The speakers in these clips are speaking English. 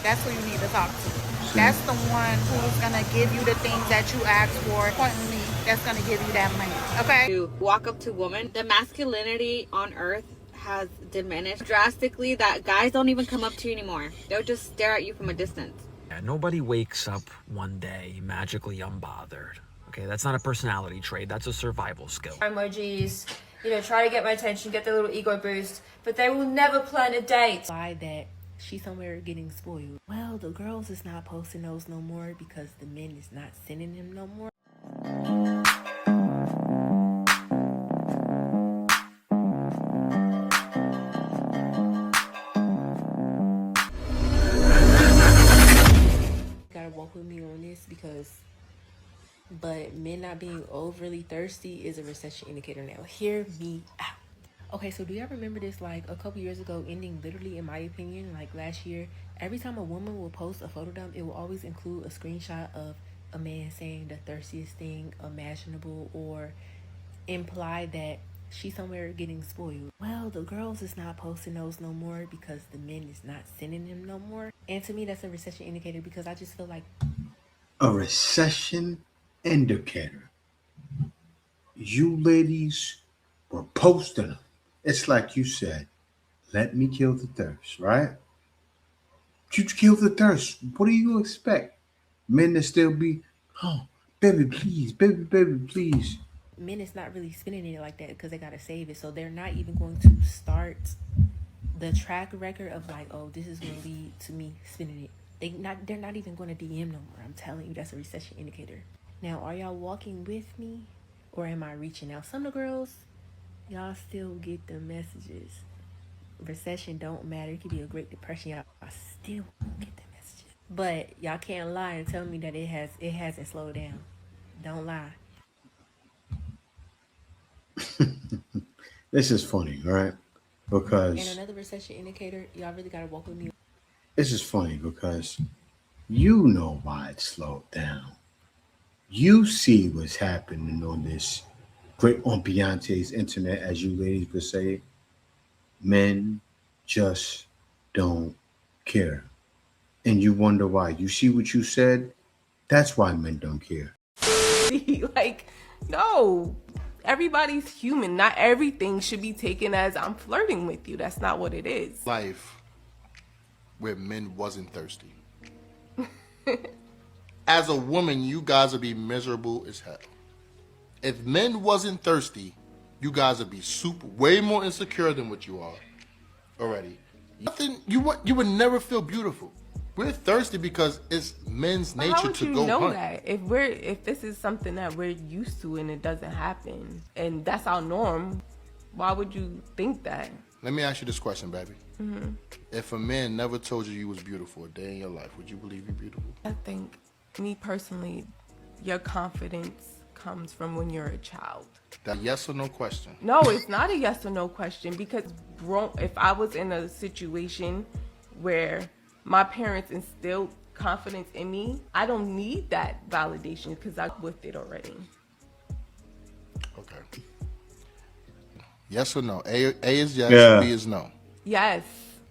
That's who you need to talk to. See, That's the one who's gonna give you the things that you ask for. Importantly, that's gonna give you that money. Okay? To walk up to women, the masculinity on earth has diminished drastically that guys don't even come up to you anymore. They'll just stare at you from a distance. Yeah, nobody wakes up one day magically unbothered. Okay, that's not a personality trait, that's a survival skill. Emojis, try to get my attention, get the little ego boost, but they will never plan a date. Why that she's somewhere getting spoiled. Well, the girls is not posting those no more because the men is not sending them no more. Gotta walk with me on this but men not being overly thirsty is a recession indicator. Now hear me out. Okay, so do y'all remember this, like a couple years ago, ending literally, in my opinion, like last year? Every time a woman will post a photo dump, it will always include a screenshot of a man saying the thirstiest thing imaginable, or imply that she's somewhere getting spoiled. Well, the girls is not posting those no more because the men is not sending them no more. And to me, that's a recession indicator, because I just feel like a recession indicator. You ladies were posting them. It's like you said, let me kill the thirst, right? You kill the thirst. What do you expect? Men to still be, oh, baby, please, baby, please. men is not really spending it like that because they gotta save it. So they're not even going to start the track record of like, oh, this is gonna lead to me spending it. They're not even going to DM no more. I'm telling you, that's a recession indicator. Now, are y'all walking with me, or am I reaching out? Some of the girls, y'all still get the messages. Recession don't matter. It could be a Great Depression. Y'all still get the messages. But y'all can't lie and tell me that it hasn't slowed down. Don't lie. This is funny, right? And Because another recession indicator, y'all really gotta walk with me. this is funny because you know why it slowed down. You see what's happening on this great on Beyonce's internet, as you ladies would say. Men just don't care. And you wonder why. You see what you said? That's why men don't care. Like, no, everybody's human. Not everything should be taken as I'm flirting with you. That's not what it is. Life where men wasn't thirsty. As a woman, you guys would be miserable as hell. If men wasn't thirsty, you guys would be super way more insecure than what you are already. Nothing you would never feel beautiful. We're thirsty because it's men's But how nature would to you go know hunt. that if this is something that we're used to and it doesn't happen and that's our norm? Why would you think that? Let me ask you this question, baby. If a man never told you you was beautiful a day in your life, would you believe you're beautiful? I think, me personally, your confidence comes from when you're a child. That yes or no question. No, it's not a yes or no question, because if I was in a situation where my parents instilled confidence in me, I don't need that validation because I'm with it already. Okay. Yes or no? A is yes, Yeah. B is no. Yes.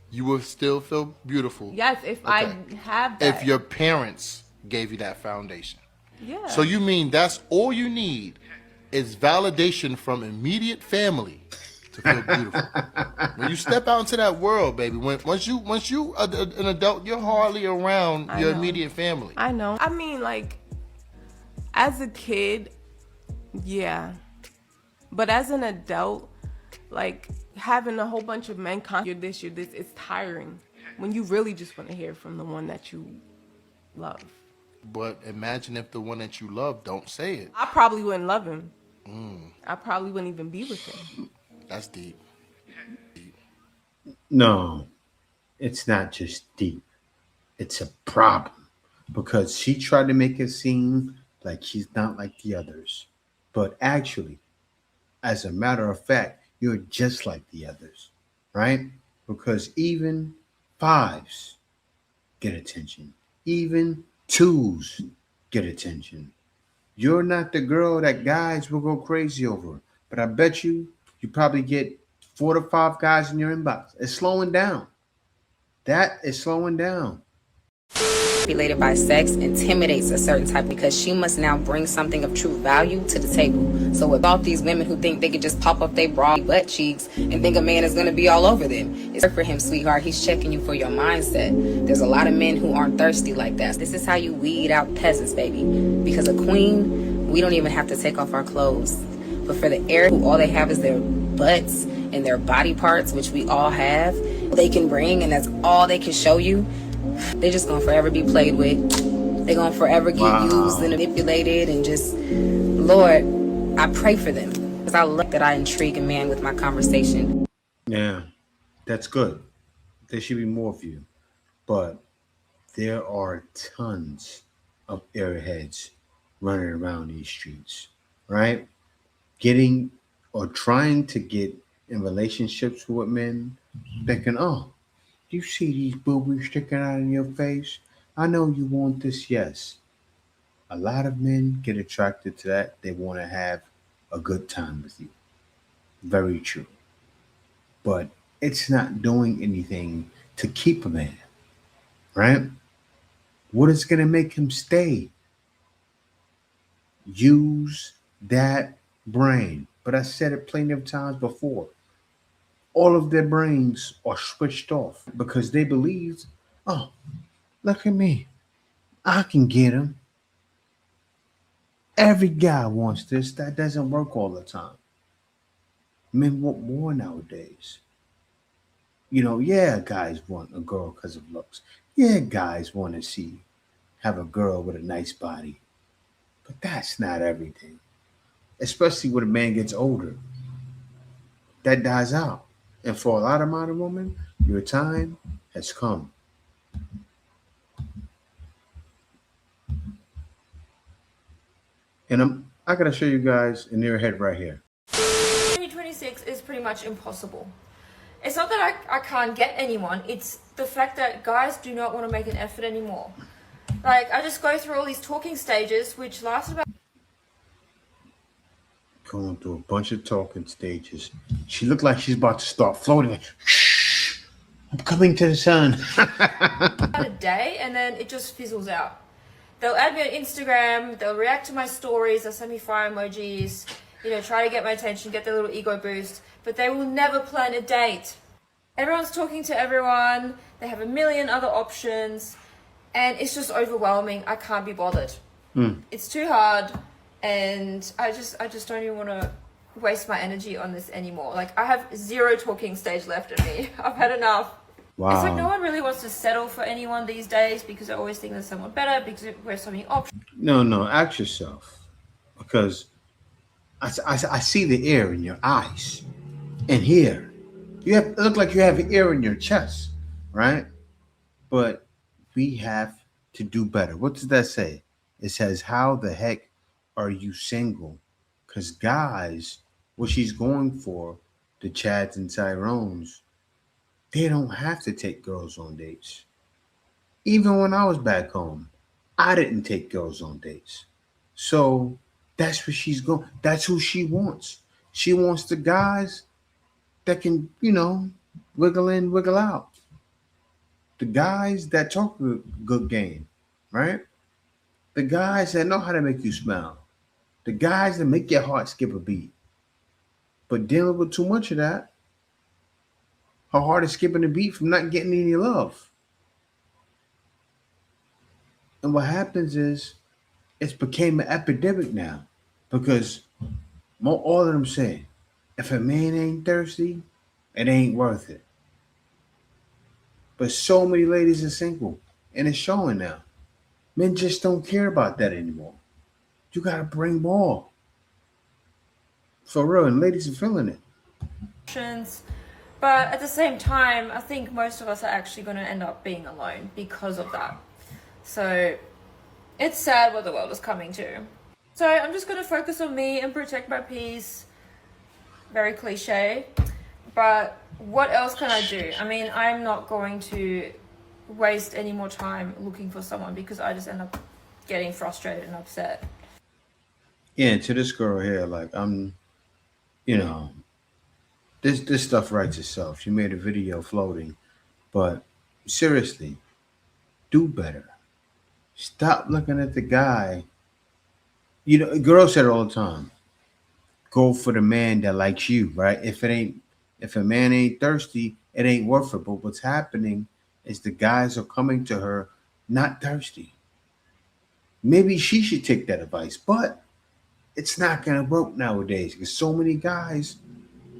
You will still feel beautiful. Yes, if Okay. I have that. If your parents gave you that foundation. Yeah. So you mean that's all you need is validation from immediate family to feel beautiful. When you step out into that world, baby, once you an adult, you're hardly around I your know. immediate family. I know. I mean, like, as a kid, yeah. But as an adult, like, having a whole bunch of men you're this, it's tiring when you really just want to hear from the one that you love. But imagine if the one that you love don't say it. I probably wouldn't love him. I probably wouldn't even be with him. That's deep. No, it's not just deep. It's a problem because she tried to make it seem like she's not like the others. But actually, as a matter of fact, you're just like the others, right? Because even fives get attention, even twos get attention. You're not the girl that guys will go crazy over, but I bet you probably get 4 to 5 guys in your inbox. It's slowing down. That is slowing down. Manipulated by sex intimidates a certain type because she must now bring something of true value to the table. So with all these women who think they could just pop up their bra butt cheeks and think a man is going to be all over them, it's for him, sweetheart. He's checking you for your mindset. There's a lot of men who aren't thirsty like that. This is how you weed out peasants, baby. Because a queen, we don't even have to take off our clothes. But for the heir who all they have is their butts and their body parts, which we all have, they can bring, and that's all they can show you. They're just gonna forever be played with. They're gonna forever get used and manipulated, and just, Lord, I pray for them because I love that I intrigue a man with my conversation. Yeah, that's good. There should be more of you, but there are tons of airheads running around these streets, right? Getting or trying to get in relationships with men, thinking, oh, you see these boobies sticking out in your face? I know you want this, yes. A lot of men get attracted to that. They want to have a good time with you. Very true. But it's not doing anything to keep a man, right? What is going to make him stay? Use that brain. But I said it plenty of times before. All of their brains are switched off because they believe, oh, look at me. I can get him. Every guy wants this. That doesn't work all the time. Men want more nowadays. Yeah, guys want a girl because of looks. Yeah, guys want to have a girl with a nice body. But that's not everything. Especially when a man gets older. That dies out. And for a lot of modern women, your time has come. And I gotta show you guys an airhead right here. 2026 is pretty much impossible. It's not that I can't get anyone, it's the fact that guys do not want to make an effort anymore. Like, I just go through all these talking stages, which last about... Going through a bunch of talking stages. She looked like she's about to start floating. Shh, I'm coming to the sun. a day, and then it just fizzles out. They'll add me on Instagram, they'll react to my stories, they'll send me fire emojis, try to get my attention, get their little ego boost, but they will never plan a date. Everyone's talking to everyone, they have a million other options, and it's just overwhelming. I can't be bothered. It's too hard, and I just don't even want to waste my energy on this anymore. Like, I have 0 talking stage left in me. I've had enough. Wow. It's like no one really wants to settle for anyone these days because I always think there's someone better because we're so many options. No, ask yourself. Because I see the air in your eyes and here. It look like you have air in your chest, right? But we have to do better. What does that say? It says, how the heck are you single? Because guys, what she's going for, the Chads and Tyrones, they don't have to take girls on dates. Even when I was back home, I didn't take girls on dates. So that's where she's going. That's who she wants. She wants the guys that can, wiggle in, wiggle out. The guys that talk a good game, right? The guys that know how to make you smile. The guys that make your heart skip a beat. But dealing with too much of that, her heart is skipping a beat from not getting any love. And what happens is it's became an epidemic now because all of them say, if a man ain't thirsty, it ain't worth it. But so many ladies are single, and it's showing now. Men just don't care about that anymore. You gotta bring more. For real, and ladies are feeling it. But at the same time, I think most of us are actually going to end up being alone because of that. So it's sad what the world is coming to. So I'm just going to focus on me and protect my peace. Very cliche. But what else can I do? I mean, I'm not going to waste any more time looking for someone because I just end up getting frustrated and upset. Yeah, and to this girl here, like, this stuff writes itself. She made a video floating. But seriously, Do better. Stop looking at the guy. You know, girls say it all the time. Go for the man that likes you, right? If a man ain't thirsty, it ain't worth it. But what's happening is the guys are coming to her not thirsty. Maybe she should take that advice, but it's not gonna work nowadays because so many guys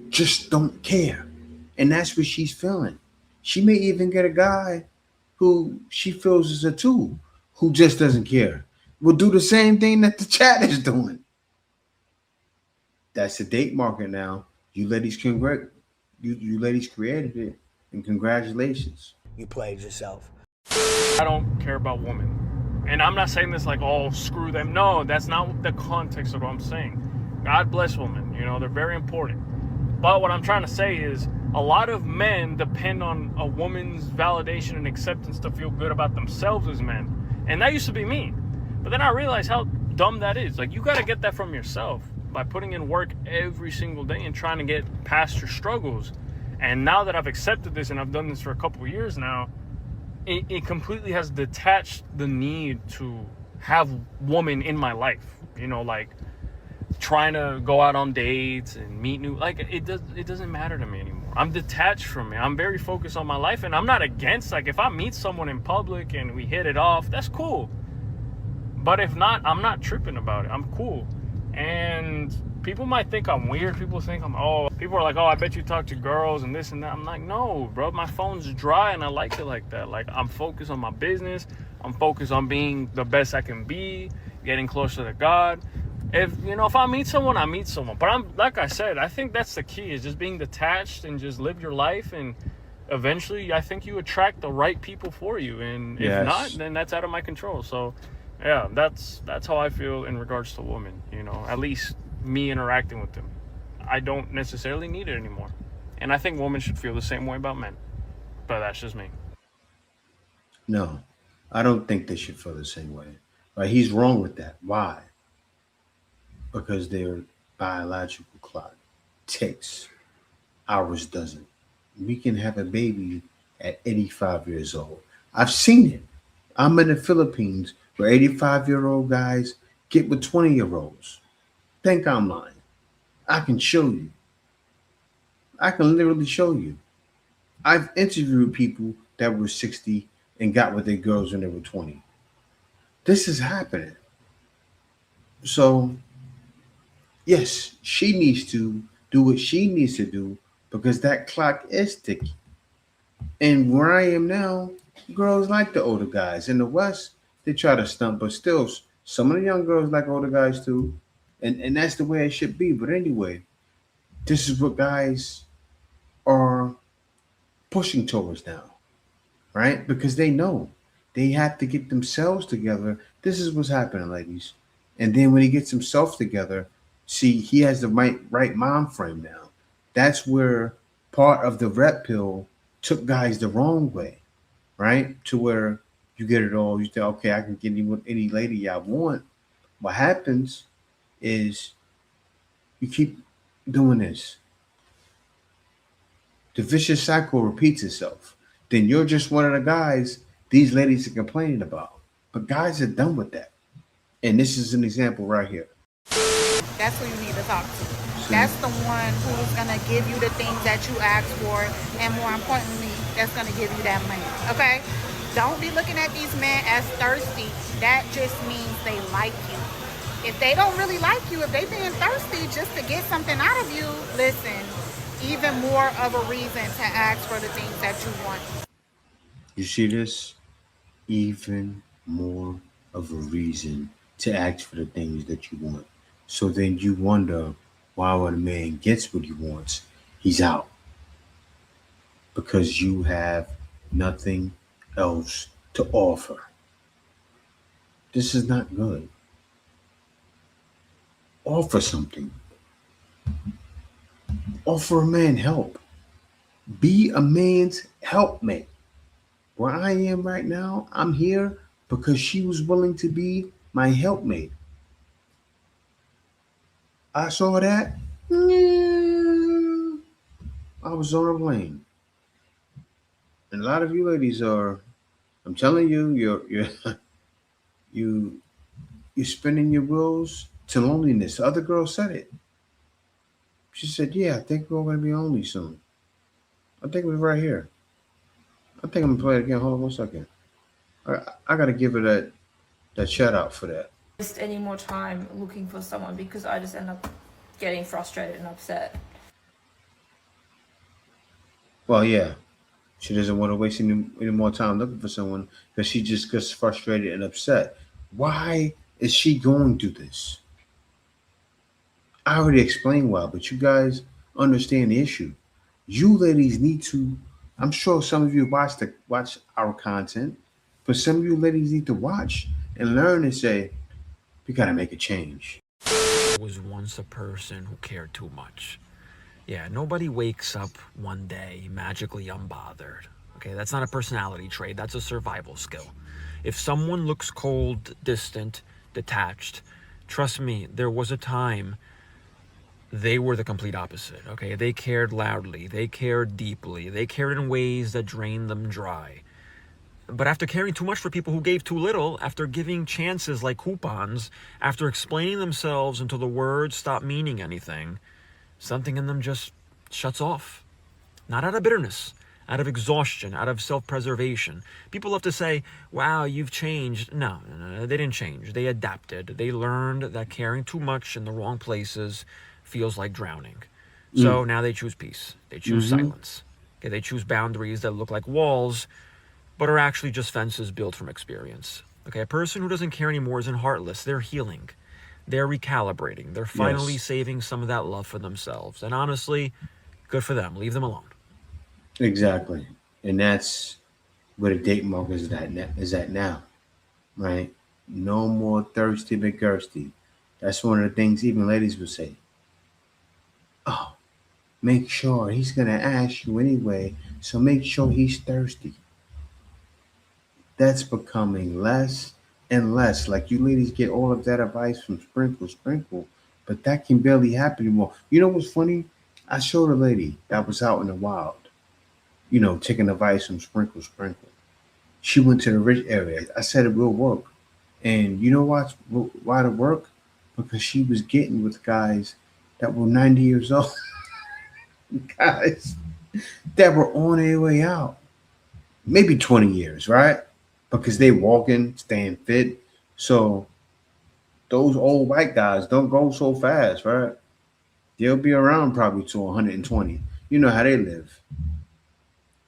just don't care. And that's what she's feeling. She may even get a guy who she feels is a tool, who just doesn't care. Will do the same thing that the chat is doing. That's the date market now. You ladies created it, and congratulations. You played yourself. I don't care about women. And I'm not saying this like, oh, screw them. No, that's not the context of what I'm saying. God bless women. You know, they're very important. But what I'm trying to say is a lot of men depend on a woman's validation and acceptance to feel good about themselves as men. And that used to be me. But then I realized how dumb that is. Like, you got to get that from yourself by putting in work every single day and trying to get past your struggles. And now that I've accepted this and I've done this for a couple of years now, it completely has detached the need to have woman in my life. You know, like trying to go out on dates and meet new, like it doesn't matter to me anymore. I'm detached from it. I'm very focused on my life, and I'm not against, like, if I meet someone in public and we hit it off, that's cool. But if not, I'm not tripping about it. I'm cool. And people might think I'm weird. People are like, oh, I bet you talk to girls and this and that. I'm like, no, bro, my phone's dry and I like it like that. Like, I'm focused on my business. I'm focused on being the best I can be, getting closer to God. If I meet someone, I meet someone. But I'm, like I said, I think that's the key, is just being detached and just live your life. And eventually, I think you attract the right people for you. And if not, then that's out of my control. So yeah, that's how I feel in regards to women, at least me interacting with them. I don't necessarily need it anymore. And I think women should feel the same way about men. But that's just me. No, I don't think they should feel the same way. Right? He's wrong with that. Why? Because their biological clock ticks, ours doesn't. We can have a baby at 85 years old. I've seen it. I'm in the Philippines where 85-year-old guys get with 20-year-olds. Think I'm lying. I can show you. I can literally show you. I've interviewed people that were 60 and got with their girls when they were 20. This is happening. So, yes, she needs to do what she needs to do because that clock is ticking. And where I am now, girls like the older guys. In the West, they try to stunt, but still, some of the young girls like older guys too. And that's the way it should be. But anyway, this is what guys are pushing towards now, right? Because they know they have to get themselves together. This is what's happening, ladies. And then when he gets himself together, see, he has the right mind frame now. That's where part of the red pill took guys the wrong way, right? To where you get it all. You say, okay, I can get any lady I want. What happens is you keep doing this. The vicious cycle repeats itself. Then you're just one of the guys these ladies are complaining about. But guys are done with that. And this is an example right here. That's who you need to talk to. That's the one who's going to give you the things that you ask for, and more importantly, that's going to give you that money, okay? Don't be looking at these men as thirsty. That just means they like you. If they don't really like you, if they being thirsty just to get something out of you, listen, even more of a reason to ask for the things that you want. You see this? Even more of a reason to ask for the things that you want. So then you wonder why when a man gets what he wants, he's out. Because you have nothing else to offer. This is not good. Offer something. Offer a man help. Be a man's helpmate. Where I am right now, I'm here because she was willing to be my helpmate. I saw that. I was on a plane. And a lot of you ladies are I'm telling you, you're you you're spinning your wheels to loneliness. The other girl said it. She said, "Yeah, I think we're all gonna be lonely soon." I think it was right here. I think I'm gonna play it again. Hold on one second. I gotta give her that shout out for that. Waste any more time looking for someone because I just end up getting frustrated and upset. Well, yeah, she doesn't want to waste any more time looking for someone because she just gets frustrated and upset. Why is she going through this? I already explained why, but you guys understand the issue. You ladies need to. I'm sure some of you watch our content, but some of you ladies need to watch and learn and say, we gotta make a change. Was once a person who cared too much. Yeah, nobody wakes up one day magically unbothered. Okay, that's not a personality trait, that's a survival skill. If someone looks cold, distant, detached, trust me, there was a time they were the complete opposite. Okay, they cared loudly, they cared deeply, they cared in ways that drained them dry. But after caring too much for people who gave too little, after giving chances like coupons, after explaining themselves until the words stop meaning anything, something in them just shuts off. Not out of bitterness, out of exhaustion, out of self-preservation. People love to say, wow, you've changed. No, they didn't change. They adapted. They learned that caring too much in the wrong places feels like drowning. So now they choose peace. They choose silence. Okay, they choose boundaries that look like walls, but are actually just fences built from experience. Okay, a person who doesn't care anymore isn't heartless. They're healing. They're recalibrating. They're finally Yes, saving some of that love for themselves. And honestly, good for them. Leave them alone. exactly, and that's where the date mark is at now, right? No more thirsty McGirsty. That's one of the things even ladies would say. Oh, make sure he's gonna ask you anyway, so make sure he's thirsty. That's becoming less and less. Like you ladies get all of that advice from Sprinkle Sprinkle, but that can barely happen anymore. You know what's funny? I showed a lady that was out in the wild, taking advice from Sprinkle Sprinkle. She went to the rich area. I said it will work. And you know why it work? Because she was getting with guys that were 90 years old, guys that were on their way out. Maybe 20 years, right? Because they walking, staying fit. So those old white guys don't go so fast, right? They'll be around probably to 120. You know how they live.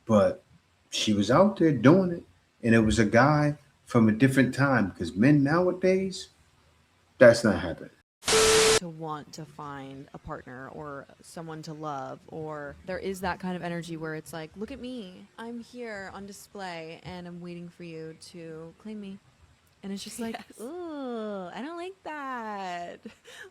But she was out there doing it. And it was a guy from a different time because men nowadays, that's not happening. To want to find a partner or someone to love, or there is that kind of energy where it's like, look at me, I'm here on display and I'm waiting for you to claim me. And it's just like, Yes. ugh, I don't like that.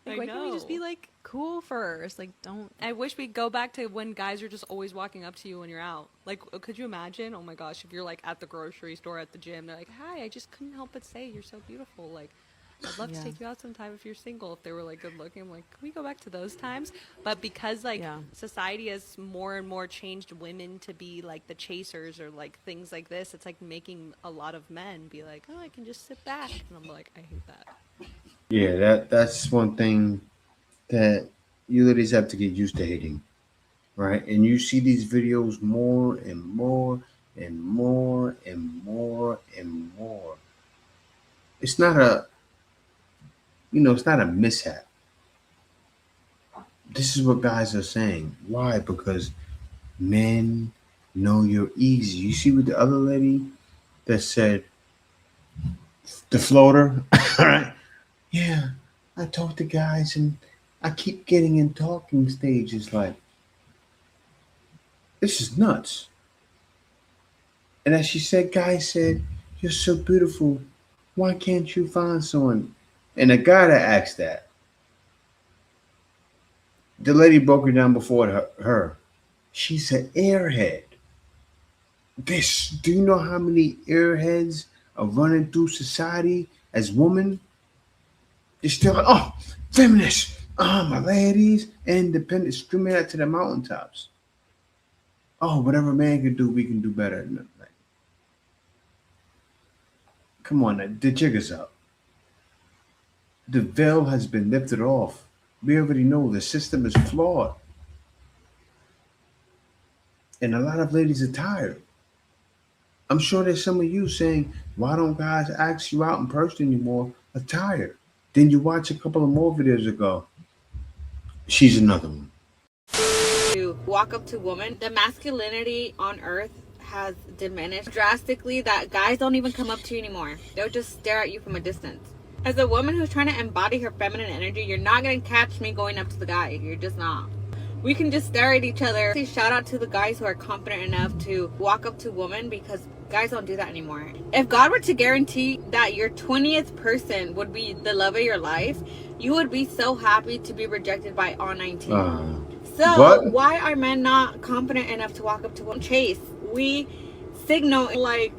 Like, I why can't we just be know. like cool first? Like, don't. I wish we'd go back to when guys are just always walking up to you when you're out. Like, could you imagine? Oh my gosh, if you're like at the grocery store, at the gym, they're like, "Hi, I just couldn't help but say you're so beautiful." Like, I'd love to Yeah. take you out sometime if you're single. If they were like good looking, I'm like, can we go back to those times? But because like Yeah. society has more and more changed women to be like the chasers or like things like this, it's like making a lot of men be like, "Oh, I can just sit back," and I'm like, I hate that. Yeah, that's one thing that you ladies have to get used to hating, right? And you see these videos more and more and more and more and more. It's not a mishap. This is what guys are saying. Why? Because men know you're easy. You see with the other lady that said the floater, right? Yeah, I talk to guys and I keep getting in talking stages like this is nuts. And as she said, guy said, "You're so beautiful. Why can't you find someone?" And the guy that asked that, the lady broke it down before her. She's an airhead. This, do you know how many airheads are running through society as women? They're still like, oh, feminists, my ladies, independent, screaming out to the mountaintops. Oh, whatever man can do, we can do better. Come on, the jig is up. The veil has been lifted off. We already know the system is flawed, and a lot of ladies are tired. I'm sure there's some of you saying, "Why don't guys ask you out in person anymore?" Are tired. Then you watch a couple of more videos ago. She's another one. To walk up to women, the masculinity on earth has diminished drastically that guys don't even come up to you anymore. They'll just stare at you from a distance. As a woman who's trying to embody her feminine energy, you're not going to catch me going up to the guy. You're just not. We can just stare at each other. Shout out to the guys who are confident enough to walk up to women, because guys don't do that anymore. If God were to guarantee that your 20th person would be the love of your life, you would be so happy to be rejected by all 19. So What? why are men not confident enough to walk up to one? Chase, we signal like,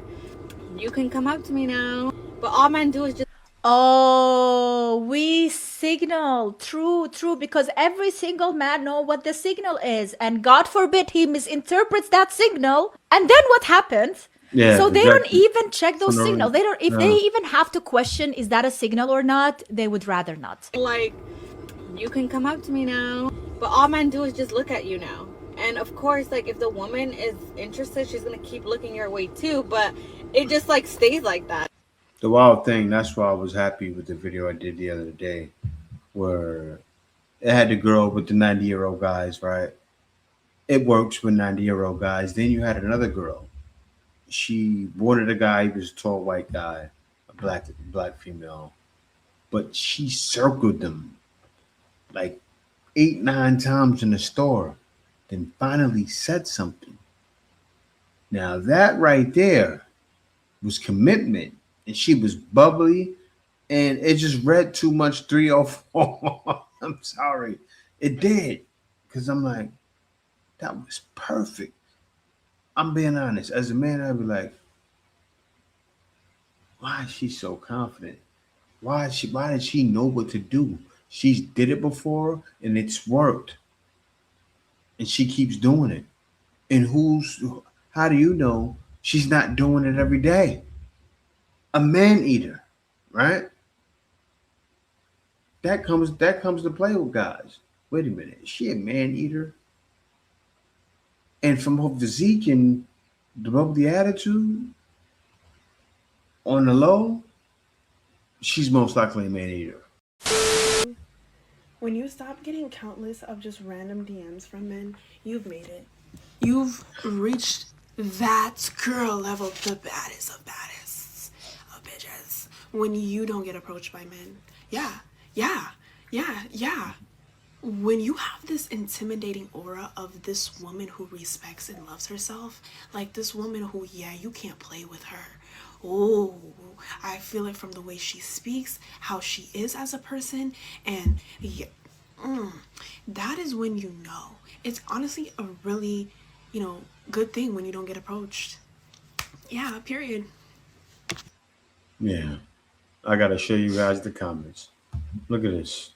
you can come up to me now, but all men do is just Oh, we signal. True, true, because every single man know what the signal is, and God forbid he misinterprets that signal. And then what happens? Yeah, So they don't rejected. even check those For no signals. reason. They don't, if they No. even have to question is that a signal or not, they would rather not. like, you can come up to me now, but all men do is just look at you now. And of course, like, if the woman is interested, she's gonna keep looking your way too, but it just like stays like that. The wild thing, that's why I was happy with the video I did the other day, where it had the girl with the 90-year-old guys, right? It works with 90-year-old guys. Then you had another girl. She wanted a guy, he was a tall white guy, a black female, but she circled them like 8, 9 times in the store, then finally said something. Now that right there was commitment, and she was bubbly, and it just read too much 304. I'm sorry, it did, because I'm like, that was perfect. I'm being honest. As a man, I'd be like, why is she so confident? Why did she know what to do? She's did it before and it's worked. And she keeps doing it. And how do you know she's not doing it every day? A man eater, right? That comes to play with guys. Wait a minute, is she a man eater? And from her physique and the attitude on the low, she's most likely a man eater. When you stop getting countless of just random DMs from men, you've made it. You've reached that girl level, the baddest of baddists of bitches. When you don't get approached by men. Yeah. When you have this intimidating aura of this woman who respects and loves herself, like this woman who, yeah, you can't play with her. Oh, I feel it from the way she speaks, how she is as a person, and yeah, that is when you know. It's honestly a really, good thing when you don't get approached. Yeah, period. Yeah. I gotta show you guys the comments. Look at this.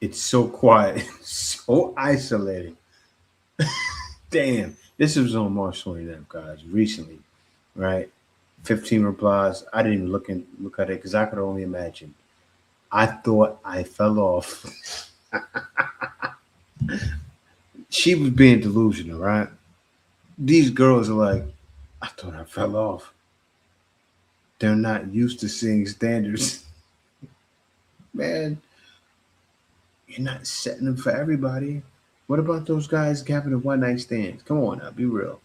It's so quiet, so isolated. Damn. This was on March 29th, guys, recently, right? 15 replies. I didn't even look at it because I could only imagine. I thought I fell off. She was being delusional, right? These girls are like, I thought I fell off. They're not used to seeing standards. Man, you're not setting them for everybody. What about those guys having a one night stand? Come on now, be real.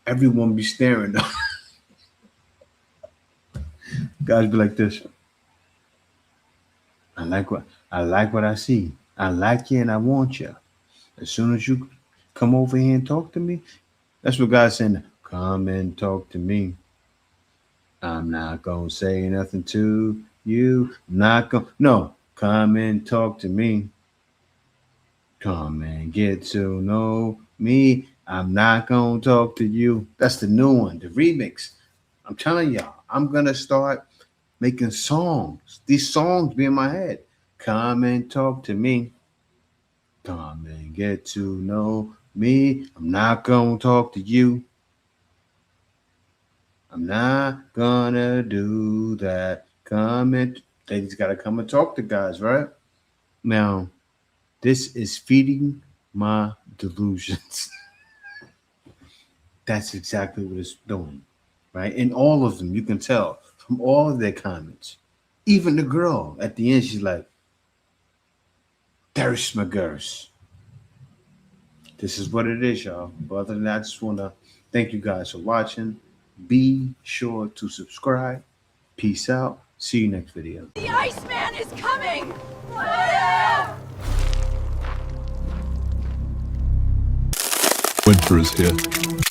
Everyone be staring. Guys be like this. I like what I see. I like you and I want you. As soon as you come over here and talk to me, that's what God's saying. Come and talk to me. I'm not gonna say nothing to you. Not gonna no. Come and talk to me. Come and get to know me. I'm not gonna talk to you. That's the new one, the remix. I'm telling y'all, I'm gonna start making songs. These songs be in my head. Come and talk to me. Come and get to know me. I'm not gonna talk to you. I'm not gonna do that. Come and ladies gotta come and talk to guys, right? Now, this is feeding my delusions. That's exactly what it's doing, right? In all of them, you can tell from all of their comments. Even the girl at the end, she's like, "There's my girls." This is what it is, y'all. But other than that, I just want to thank you guys for watching. Be sure to subscribe. Peace out. See you next video. The Iceman is coming! Winter is here.